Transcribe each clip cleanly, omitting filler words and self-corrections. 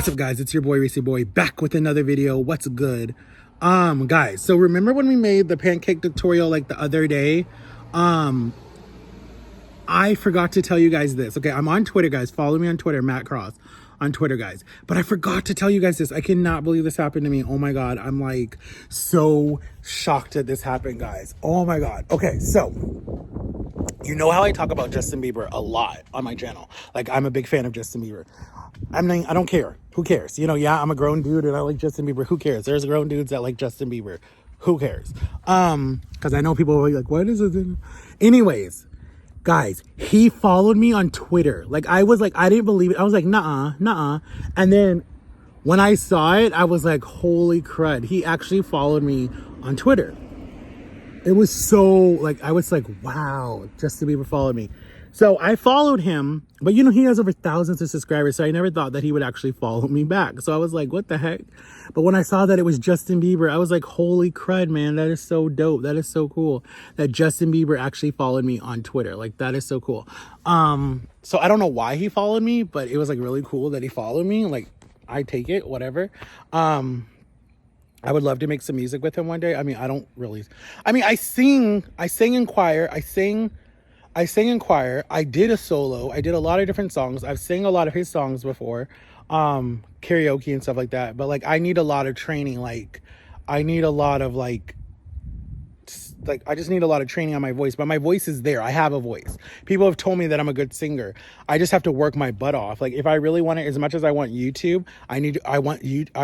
What's up, guys? It's your boy Reese Boy back with another video. What's good? Guys, so remember when we made the pancake tutorial like the other day? I forgot to tell you guys this. Okay, I'm on Twitter, guys. Follow me on Twitter, Matt Cross on Twitter, guys. But I forgot to tell you guys this. I cannot believe this happened to me. Oh my God. I'm like so shocked that this happened, guys. Oh my God. Okay, so you know how I talk about Justin Bieber a lot on my channel. Like, I'm a big fan of Justin Bieber. I don't care. Who cares? You know, yeah, I'm a grown dude and I like Justin Bieber. Who cares? There's grown dudes that like Justin Bieber. Who cares? Because I know people are like, what is it? Anyways, guys, he followed me on Twitter. Like, I didn't believe it. I was like, nuh-uh. And then when I saw it, I was like, holy crud. He actually followed me on Twitter. It was so, like, I was like, wow, Justin Bieber followed me. So I followed him, but you know, he has over thousands of subscribers, so I never thought that he would actually follow me back. So I was like, what the heck? But when I saw that it was Justin Bieber, I was like, holy crud, man, that is so dope. That is so cool that Justin Bieber actually followed me on Twitter. Like, that is so cool. So I don't know why he followed me, but it was like really cool that he followed me. Like, I take it, whatever. I would love to make some music with him one day. I mean, I sing in choir. I sang in choir. I did a solo. I did a lot of different songs. I've sang a lot of his songs before, karaoke and stuff like that. But like, I need a lot of training. Like, I need a lot of I just need a lot of training on my voice, but my voice is there. I have a voice. People have told me that I'm a good singer. I just have to work my butt off. Like, if I really want it, as much as I want YouTube, I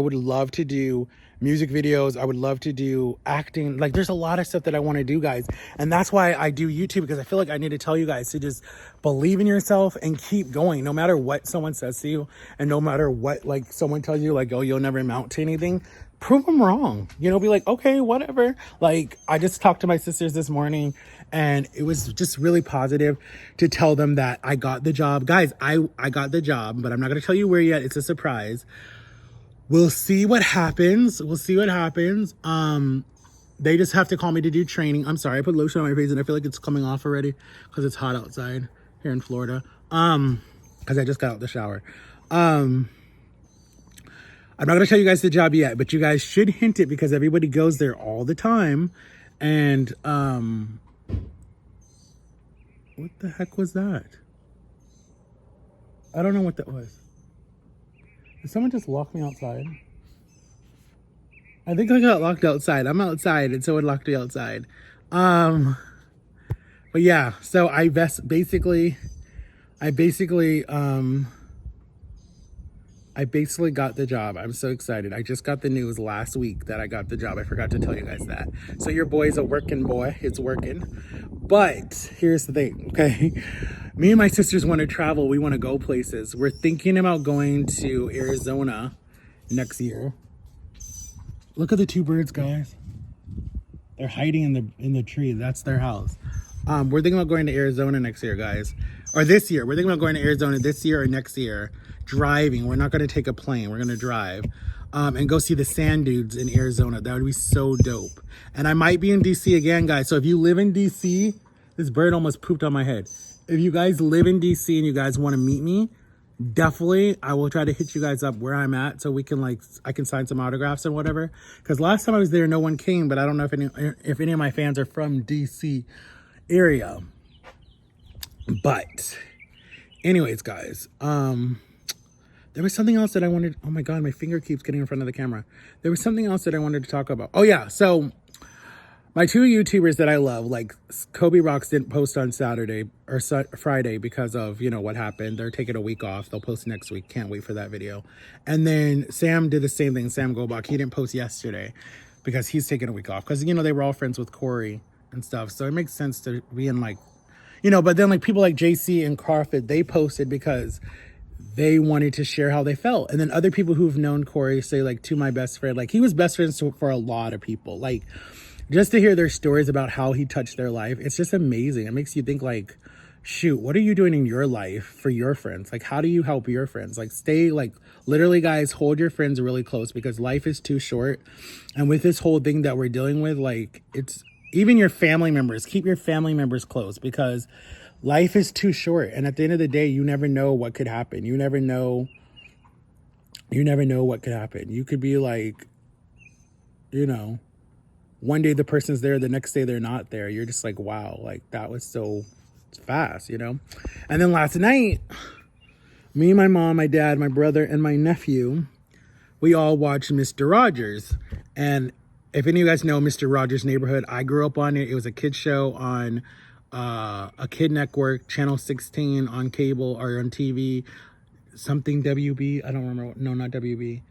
would love to do music videos. I would love to do acting. Like, there's a lot of stuff that I want to do, guys. And that's why I do YouTube, because I feel like I need to tell you guys to just believe in yourself and keep going, no matter what someone says to you. And no matter what, like, someone tells you, like, oh, you'll never amount to anything. Prove them wrong, you know, be like, okay, whatever. Like, I just talked to my sisters this morning and it was just really positive to tell them that I got the job. Guys, I got the job, but I'm not going to tell you where yet. It's a surprise. We'll see what happens. They just have to call me to do training. I'm sorry, I put lotion on my face and I feel like it's coming off already because it's hot outside here in Florida. Because I just got out the shower. I'm not going to tell you guys the job yet, but you guys should hint it because everybody goes there all the time. And, what the heck was that? I don't know what that was. Did someone just lock me outside? I think I got locked outside. I'm outside and someone locked me outside. But yeah, so I basically got the job. I'm so excited. I just got the news last week that I got the job. I forgot to tell you guys that. So your boy's a working boy. It's working. But here's the thing, okay? Me and my sisters want to travel. We want to go places. We're thinking about going to Arizona next year. Look at the two birds, guys. They're hiding in the tree. That's their house. We're thinking about going to Arizona next year, guys. Or this year. We're thinking about going to Arizona this year or next year. Driving. We're not going to take a plane. We're going to drive. And go see the sand dudes in Arizona. That would be so dope. And I might be in DC again, guys. So if you live in DC, this bird almost pooped on my head. If you guys live in DC and you guys want to meet me, definitely I will try to hit you guys up where I'm at so we can I can sign some autographs and whatever. Because last time I was there, no one came, but I don't know if any of my fans are from DC area. But anyways, guys, there was something else that I wanted. Oh my God, my finger keeps getting in front of the camera. There was something else that I wanted to talk about. Oh yeah, so my two YouTubers that I love, like Kobe Rocks didn't post on Saturday or Friday because of, you know, what happened. They're taking a week off. They'll post next week. Can't wait for that video. And then Sam did the same thing. Sam Gobach, he didn't post yesterday because he's taking a week off. Because, you know, they were all friends with Corey and stuff. So it makes sense to be in like, you know, but then like people like JC and Carfit, they posted because they wanted to share how they felt. And then other people who've known Corey say like, to my best friend, like he was best friends for a lot of people. Like, just to hear their stories about how he touched their life, it's just amazing. It makes you think like, shoot, what are you doing in your life for your friends? Like, how do you help your friends? Like, stay, like, literally, guys, hold your friends really close because life is too short. And with this whole thing that we're dealing with, like, it's even your family members, keep your family members close because life is too short. And at the end of the day, you never know what could happen. You never know You never know what could happen. You could be like, you know, one day the person's there, the next day they're not there. You're just like, wow, like that was so fast, you know? And then last night, me, my mom, my dad, my brother, and my nephew, we all watched Mr. Rogers. And if any of you guys know Mr. Rogers' Neighborhood, I grew up on it. It was a kid show on a kid network, Channel 16 on cable or on TV, something WB. I don't remember. No, not WB.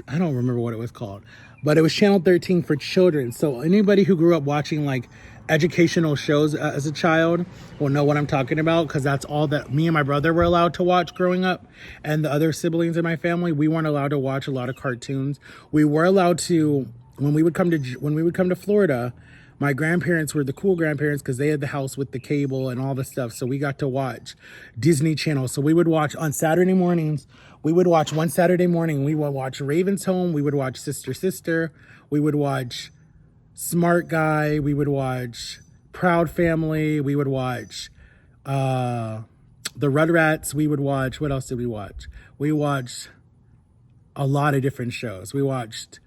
I don't remember what it was called, but it was Channel 13 for children. So anybody who grew up watching like educational shows as a child will know what I'm talking about, because that's all that me and my brother were allowed to watch growing up. And the other siblings in my family, we weren't allowed to watch a lot of cartoons. We were allowed to, when we would come to Florida, my grandparents were the cool grandparents because they had the house with the cable and all the stuff. So we got to watch Disney Channel. So we would watch on Saturday mornings. We would watch one Saturday morning. We would watch Raven's Home. We would watch Sister Sister. We would watch Smart Guy. We would watch Proud Family. We would watch the Rugrats. We would watch, what else did we watch? We watched a lot of different shows. We watched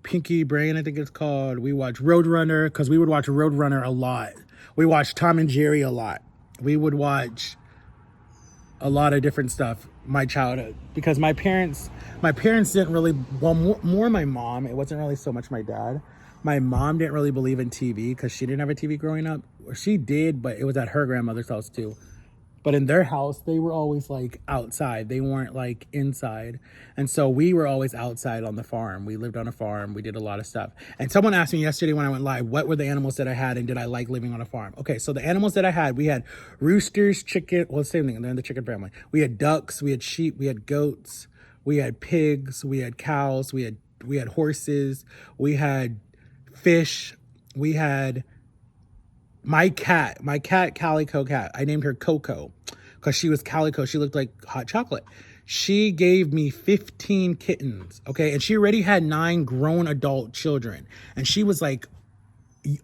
Pinky Brain, I think it's called. We watched Roadrunner, because we would watch Roadrunner a lot. We watched Tom and Jerry a lot. We would watch a lot of different stuff, my childhood, because my parents didn't really, well, more my mom. It wasn't really so much my dad. My mom didn't really believe in TV because she didn't have a TV growing up. Or she did, but it was at her grandmother's house too. But in their house, they were always like outside. They weren't like inside. And so we were always outside on the farm. We lived on a farm. We did a lot of stuff. And someone asked me yesterday when I went live, what were the animals that I had and did I like living on a farm? Okay, so the animals that I had, we had roosters, chicken, well, same thing, they're in the chicken family. We had ducks, we had sheep, we had goats, we had pigs, we had cows, we had horses, we had fish, we had my cat, Calico Cat. I named her Coco because she was calico. She looked like hot chocolate. She gave me 15 kittens, okay? And she already had 9 grown adult children. And she was like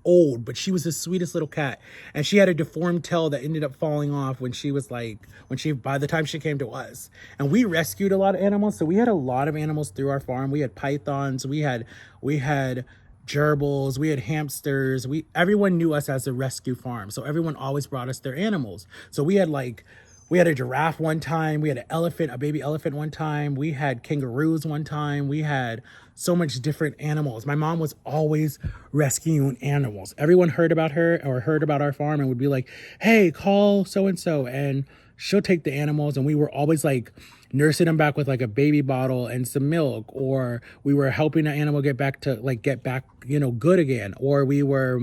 old, but she was the sweetest little cat. And she had a deformed tail that ended up falling off by the time she came to us. And we rescued a lot of animals. So we had a lot of animals through our farm. We had pythons. We had gerbils, we had hamsters. Everyone knew us as a rescue farm, so everyone always brought us their animals. So we had a giraffe one time, we had a baby elephant one time, we had kangaroos one time, we had so much different animals. My mom was always rescuing animals. Everyone heard about her or heard about our farm and would be like, hey, call so and so, and she'll take the animals. And we were always like nursing them back with like a baby bottle and some milk, or we were helping an animal get back, good again, or we were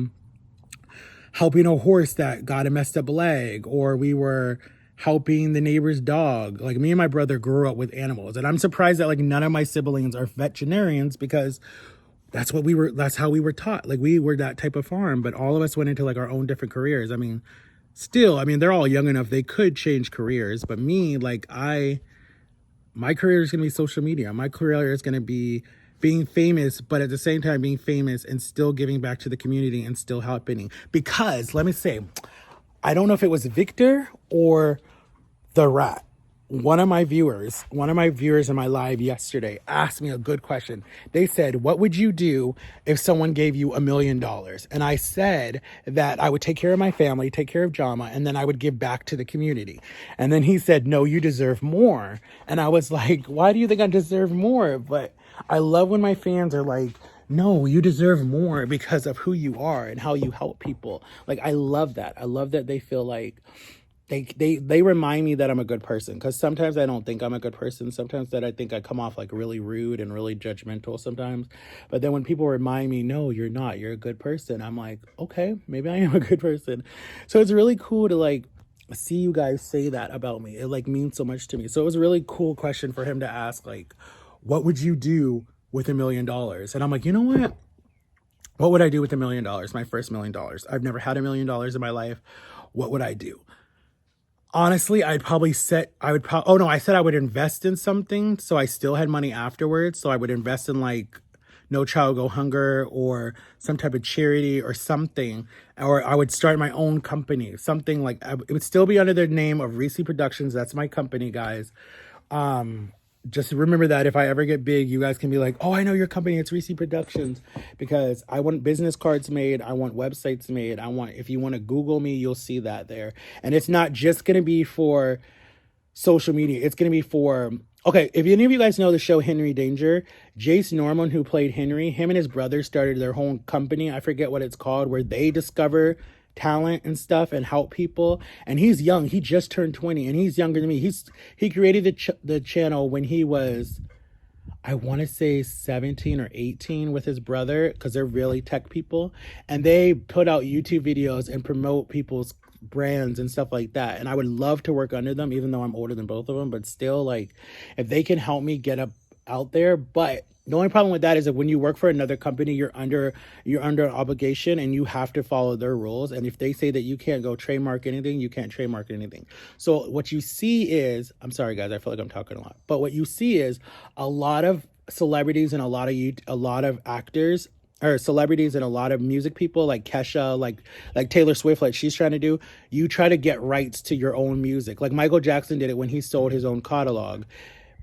helping a horse that got a messed up leg, or we were helping the neighbor's dog. Like, me and my brother grew up with animals, and I'm surprised that like none of my siblings are veterinarians, because that's how we were taught. Like, we were that type of farm, but all of us went into like our own different careers. I mean, they're all young enough, they could change careers, but me, my career is going to be social media. My career is going to be being famous, but at the same time being famous and still giving back to the community and still helping. Because let me say, I don't know if it was Victor or the Rat. One of my viewers in my live yesterday asked me a good question. They said, what would you do if someone gave you $1 million? And I said that I would take care of my family, take care of Jama, and then I would give back to the community. And then he said, no, you deserve more. And I was like, why do you think I deserve more? But I love when my fans are like, no, you deserve more because of who you are and how you help people. Like, I love that. I love that they feel like they remind me that I'm a good person, because sometimes I don't think I'm a good person. Sometimes that I think I come off like really rude and really judgmental sometimes. But then when people remind me, no, you're not, you're a good person, I'm like, okay, maybe I am a good person. So it's really cool to like see you guys say that about me. It like means so much to me. So it was a really cool question for him to ask, like, what would you do with $1 million? And I'm like, you know what would I do with $1 million? My first $1 million. I've never had $1 million in my life. What would I do? Honestly, I said I would invest in something so I still had money afterwards. So I would invest in like No Child Go Hunger or some type of charity or something. Or I would start my own company, it would still be under the name of Reese Productions. That's my company, guys. just remember that if I ever get big, you guys can be like, oh, I know your company. It's Reese Productions, because I want business cards made. I want websites made. If you want to Google me, you'll see that there. And it's not just going to be for social media. It's going to be for, okay, if any of you guys know the show Henry Danger, Jace Norman, who played Henry, him and his brother started their own company. I forget what it's called, where they discover talent and stuff and help people. And he's young. He just turned 20 and he's younger than me. He created the channel when he was, I want to say 17 or 18 with his brother, because they're really tech people. And they put out YouTube videos and promote people's brands and stuff like that. And I would love to work under them, even though I'm older than both of them. But still, like, if they can help me get out there. But the only problem with that is that when you work for another company, you're under an obligation and you have to follow their rules. And if they say that you can't go trademark anything, you can't trademark anything. So what you see is, I'm sorry guys, I feel like I'm talking a lot, but what you see is a lot of celebrities and a lot of actors, or celebrities and a lot of music people, like Kesha, like Taylor Swift, like she's trying to do, you try to get rights to your own music. Like Michael Jackson did it when he sold his own catalog,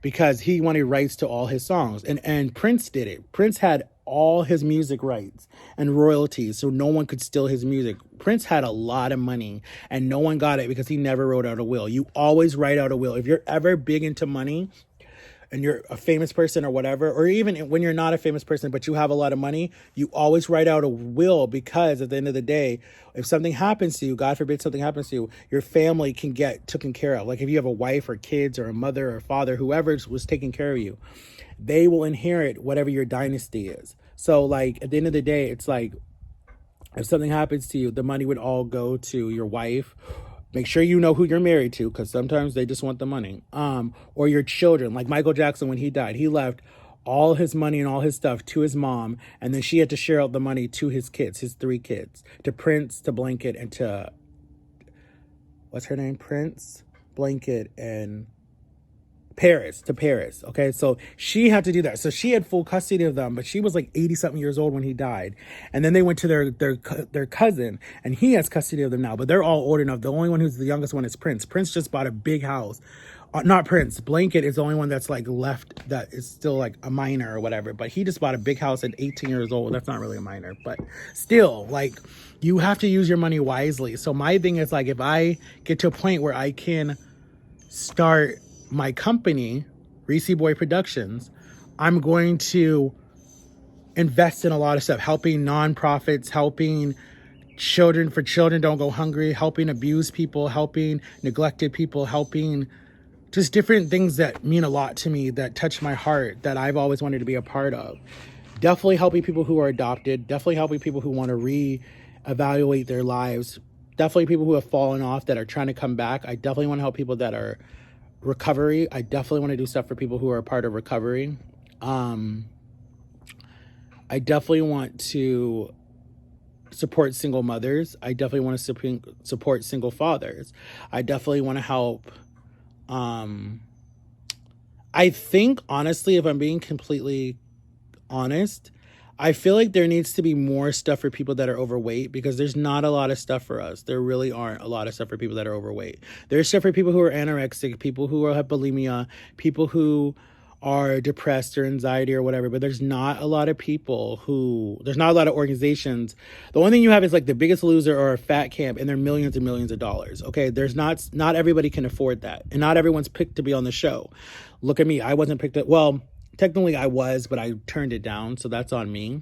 because he wanted rights to all his songs. And Prince did it. Prince had all his music rights and royalties, so no one could steal his music. Prince had a lot of money and no one got it because he never wrote out a will. You always write out a will. If you're ever big into money and you're a famous person or whatever, or even when you're not a famous person but you have a lot of money, you always write out a will, because at the end of the day, if something happens to you, God forbid something happens to you, your family can get taken care of. Like if you have a wife or kids or a mother or a father, whoever was taking care of you, they will inherit whatever your dynasty is. So like at the end of the day, it's like if something happens to you, the money would all go to your wife. Make sure you know who you're married to, because sometimes they just want the money. Or your children. Like Michael Jackson, when he died, he left all his money and all his stuff to his mom, and then she had to share out the money to his kids, his 3 kids, to Prince, to Blanket, and to, what's her name? Prince, Blanket, and Paris. Okay, so she had to do that. So she had full custody of them, but she was like 80 something years old when he died. And then they went to their cousin, and he has custody of them now, but they're all old enough. The only one who's the youngest one is Prince. Prince just bought a big house. Not Prince, Blanket is the only one that's like left that is still like a minor or whatever, but he just bought a big house at 18 years old. That's not really a minor, but still, like, you have to use your money wisely. So my thing is, like, if I get to a point where I can start my company, Reese Boy Productions, I'm going to invest in a lot of stuff, helping nonprofits, helping children don't go hungry, helping abused people, helping neglected people, helping just different things that mean a lot to me, that touch my heart, that I've always wanted to be a part of. Definitely helping people who are adopted, definitely helping people who want to reevaluate their lives, definitely people who have fallen off that are trying to come back. I definitely want to help people that are recovery. I definitely want to do stuff for people who are a part of recovery. I definitely want to support single mothers. I definitely want to support single fathers. I definitely want to help. I think, honestly, if I'm being completely honest, I feel like there needs to be more stuff for people that are overweight, because there's not a lot of stuff for us. There really aren't a lot of stuff for people that are overweight. There's stuff for people who are anorexic, people who have bulimia, people who are depressed or anxiety or whatever, but there's not a lot of there's not a lot of organizations. The only thing you have is like the Biggest Loser or a Fat Camp, and they're millions and millions of dollars. Okay, there's not everybody can afford that, and not everyone's picked to be on the show. Look at me, I wasn't picked up. Well, technically I was, but I turned it down, so that's on me.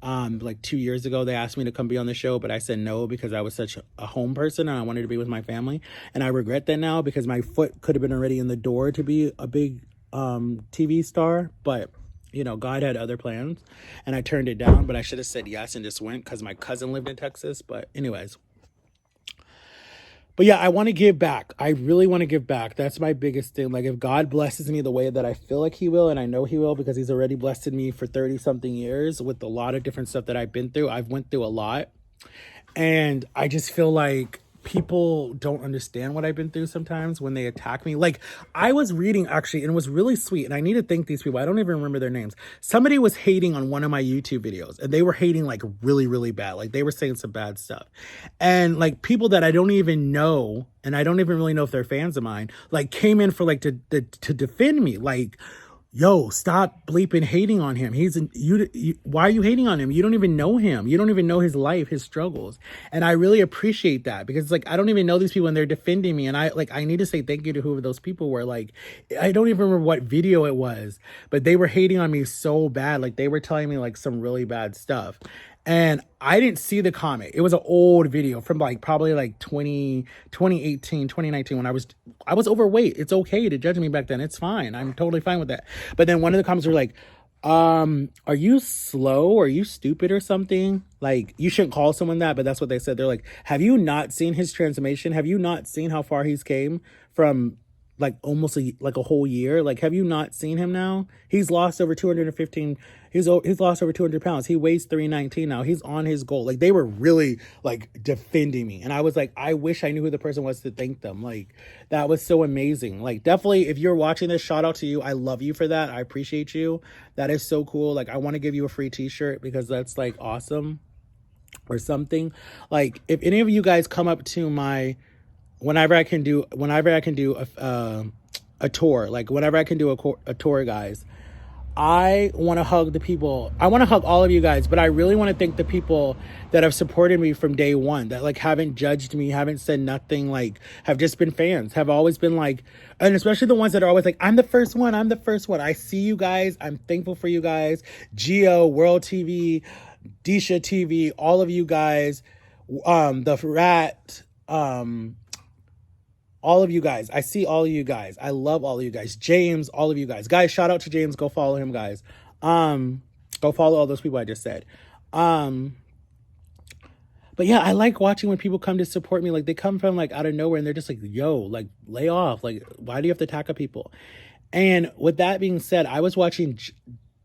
Like 2 years ago, they asked me to come be on the show, but I said no because I was such a home person and I wanted to be with my family. And I regret that now, because my foot could have been already in the door to be a big TV star, but you know, God had other plans and I turned it down. But I should have said yes and just went, because my cousin lived in Texas. But anyways, but yeah, I want to give back. I really want to give back. That's my biggest thing. Like, if God blesses me the way that I feel like he will, and I know he will, because he's already blessed me for 30 something years with a lot of different stuff that I've been through. I've went through a lot, and I just feel like people don't understand what I've been through sometimes when they attack me. Like, I was reading actually, and it was really sweet, and I need to thank these people. I don't even remember their names. Somebody was hating on one of my YouTube videos, and they were hating like really, really bad. Like, they were saying some bad stuff. And like people that I don't even know, and I don't even really know if they're fans of mine, like came in for like to defend me. Like, yo, stop bleeping hating on him. Why are you hating on him? You don't even know him. You don't even know his life, his struggles. And I really appreciate that, because like, I don't even know these people and they're defending me. And I need to say thank you to whoever those people were. Like, I don't even remember what video it was, but they were hating on me so bad. Like, they were telling me like some really bad stuff. And I didn't see the comment. It was an old video from like probably like 2018, 2019, when I was overweight. It's okay to judge me back then. It's fine. I'm totally fine with that. But then one of the comments were like, are you slow? Are you stupid or something? Like, you shouldn't call someone that, but that's what they said. They're like, have you not seen his transformation? Have you not seen how far he's came from like almost like a whole year? Like, have you not seen him now? He's lost over 215. He's lost over 200 pounds. He weighs 319 now. He's on his goal. Like, they were really like defending me. And I was like, I wish I knew who the person was to thank them. Like, that was so amazing. Like, definitely, if you're watching this, shout out to you. I love you for that. I appreciate you. That is so cool. Like, I want to give you a free t-shirt because that's like awesome or something. Like, if any of you guys come up to my, whenever I can do a tour, like whenever I can do a tour, guys, I want to hug the people. I want to hug all of you guys, but I really want to thank the people that have supported me from day one, that like haven't judged me, haven't said nothing, like have just been fans, have always been like, and especially the ones that are always like, I'm the first one. I see you guys. I'm thankful for you guys. Geo, World TV, Disha TV, all of you guys, the Rat, all of you guys. I see all of you guys. I love all of you guys. James, all of you guys. Guys, shout out to James. Go follow him, guys. Go follow all those people I just said. But yeah, I like watching when people come to support me. Like, they come from like out of nowhere and they're just like, yo, like, lay off. Like, why do you have to attack people? And with that being said, I was watching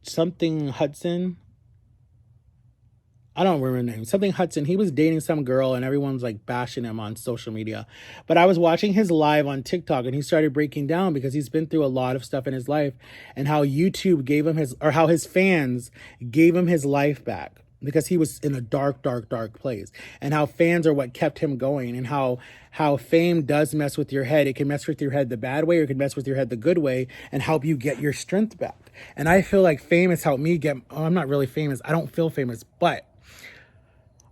something Hudson. I don't remember the name. Something Hudson. He was dating some girl and everyone's like bashing him on social media. But I was watching his live on TikTok and he started breaking down because he's been through a lot of stuff in his life, and how YouTube gave him how his fans gave him his life back because he was in a dark place, and how fans are what kept him going, and how fame does mess with your head. It can mess with your head the bad way, or it can mess with your head the good way and help you get your strength back. And I feel like fame has helped me I'm not really famous. I don't feel famous, but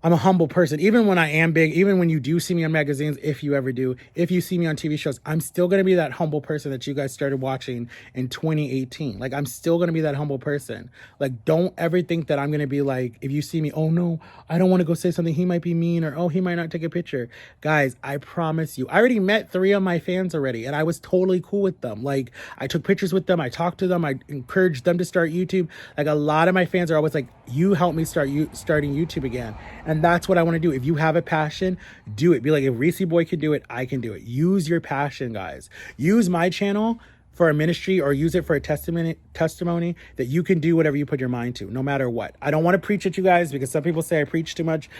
I'm a humble person. Even when I am big, even when you do see me on magazines, if you ever do, if you see me on TV shows, I'm still going to be that humble person that you guys started watching in 2018. Like, I'm still going to be that humble person. Like, don't ever think that I'm going to be like, if you see me, oh no, I don't want to go say something, he might be mean, or oh, he might not take a picture. Guys, I promise you, I already met 3 of my fans already, and I was totally cool with them. Like, I took pictures with them, I talked to them, I encouraged them to start YouTube. Like, a lot of my fans are always like, you helped me starting YouTube again. And that's what I want to do. If you have a passion, do it. Be like, if Reese Boy can do it, I can do it. Use your passion, guys. Use my channel for a ministry, or use it for a testimony that you can do whatever you put your mind to, no matter what. I don't want to preach at you guys because some people say I preach too much,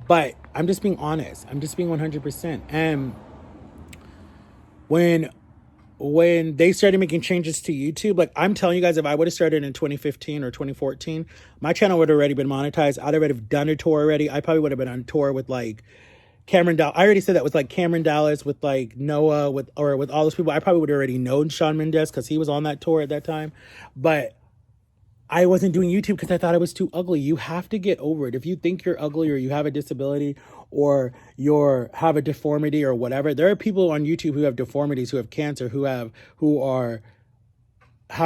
but I'm just being honest. I'm just being 100%. And when they started making changes to YouTube, like, I'm telling you guys, if I would have started in 2015 or 2014, my channel would have already been monetized. I'd already have done a tour already. I probably would have been on tour with like Cameron Dallas. I already said that with like Cameron Dallas, with like Noah, with all those people. I probably would have already known Shawn Mendes because he was on that tour at that time. But I wasn't doing YouTube because I thought I was too ugly. You have to get over it. If you think you're ugly, or you have a disability, or have a deformity or whatever, there are people on YouTube who have deformities, who have cancer, who have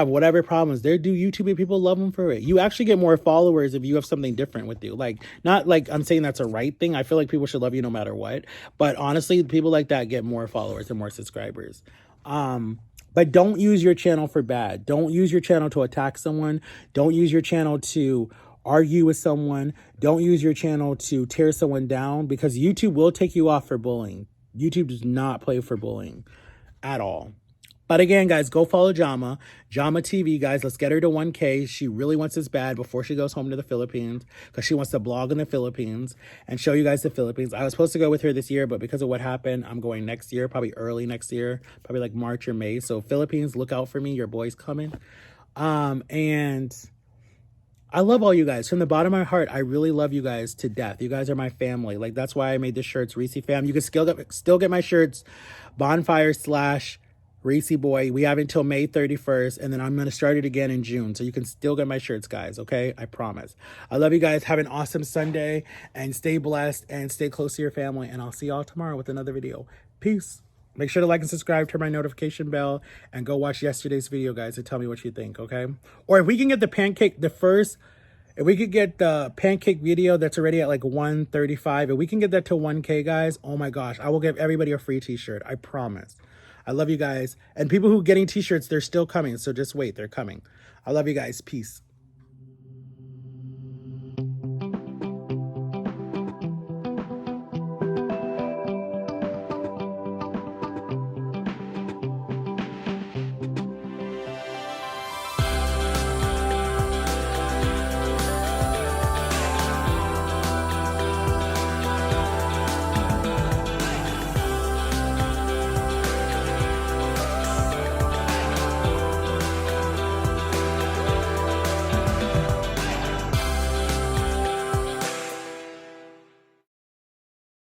whatever problems. They do YouTube and people love them for it. You actually get more followers if you have something different with you. Like, not like I'm saying that's a right thing. I feel like people should love you no matter what. But honestly, people like that get more followers and more subscribers. But don't use your channel for bad. Don't use your channel to attack someone. Don't use your channel to argue with someone. Don't use your channel to tear someone down, because YouTube will take you off for bullying. YouTube does not play for bullying at all. But again, guys, go follow Jama. Jama TV, guys. Let's get her to 1K. She really wants this bad before she goes home to the Philippines because she wants to blog in the Philippines and show you guys the Philippines. I was supposed to go with her this year, but because of what happened, I'm going next year, probably early next year, probably like March or May. So Philippines, look out for me. Your boy's coming. And I love all you guys. From the bottom of my heart, I really love you guys to death. You guys are my family. Like, that's why I made the shirts, Reese Fam. You can still get my shirts, Bonfire / Reese Boy. We have until May 31st, and then I'm going to start it again in June. So you can still get my shirts, guys, okay? I promise. I love you guys. Have an awesome Sunday, and stay blessed, and stay close to your family. And I'll see y'all tomorrow with another video. Peace. Make sure to like and subscribe, turn my notification bell, and go watch yesterday's video, guys, and tell me what you think, okay? Or if we can get the pancake, if we could get the pancake video that's already at like 135, if we can get that to 1K, guys, oh my gosh, I will give everybody a free t-shirt. I promise. I love you guys. And people who are getting t-shirts, they're still coming. So just wait, they're coming. I love you guys. Peace.